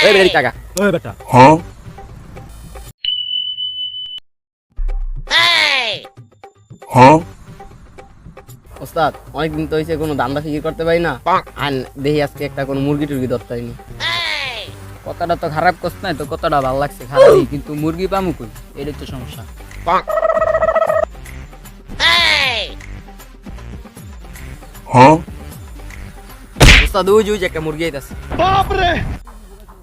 ওই বেটা টাকা ওই বেটা ওস্তাদ অনেকদিন তো হয়েছে কোনো দান্দা ফিকির করতে পারি না আর দেখি আজকে একটা কোনো মুরগি টুরগি ধরতে হয়নি। কথাটা তো খারাপ করছ নাই তো, কথাটা ভালো লাগছে খারাপই, কিন্তু মুরগি পামু কই, এটাই তো সমস্যা। ওস্তাদ ওই যে একটা মুরগি আইতাছে।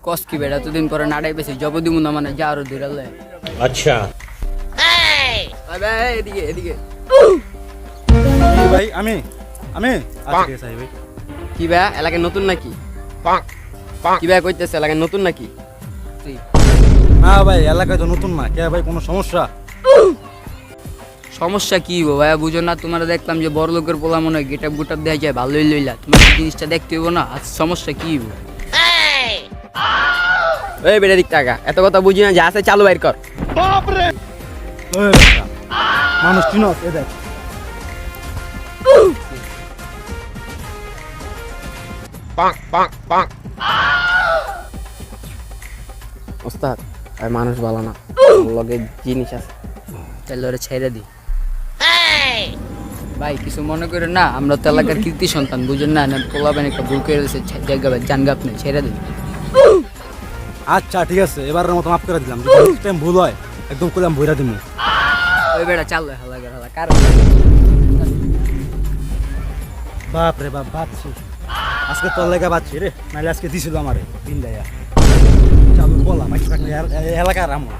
কস কি বেটা, এতদিন পরে নাড়াই বেশি জব দিমু না মানে যা আরো দিরালে। अच्छा ভাই ভাই এদিকে এদিকে। ভাই আমি আমি আচ্ছা ঠিক আছে ভাই। কি ভাই এলাকায় নতুন নাকি? কি ভাই কইতেছে এলাকায় নতুন নাকি? না ভাই এলাকায় তো নতুন না, কে ভাই কোনো সমস্যা? সমস্যা কি গো ভাইয়া, বুঝো না? তোমার দেখলাম যে বড় লোকের পোলা মনে হয় গেটআপ গুটাপ দেয়া যায়, ভালোই লইলা, তোমার জিনিসটা দেখতে হইব না। আজ সমস্যা কি গো? ওই বেটা দিক টাকা এত কথা বুঝি না, যা আছে চালু বাইর কর। ওই বেটা মানুষ চিনস এ দেখ। ওস্তাদ আর মানুষ ভালো না, লগে জিনিস আছে। তাহলে ওরা ছেড়ে দি ভাই, কিছু মনে করে না, আমরা তো এলাকার কীর্তি সন্তান, বুঝেন না? পোলাবেন একটা ভুল করে দিয়েছে, জায়গা জানগা আপনি ছেড়ে দিন। আচ্ছা ঠিক আছে, এবারের মতো মাফ করে দিলাম, যদি নেক্সট টাইম ভুল হয় একদম কইলাম বইরা দিমু। ওই বেটা চালু হালা করে হালা কার বাপ রে বাপ বাচ্ছি, আজকে তোর লেগে বাচ্ছি রে, নাহলে আজকে দিছিল আমারে দিন দেয়া চালু বললাম এলাকার আমল।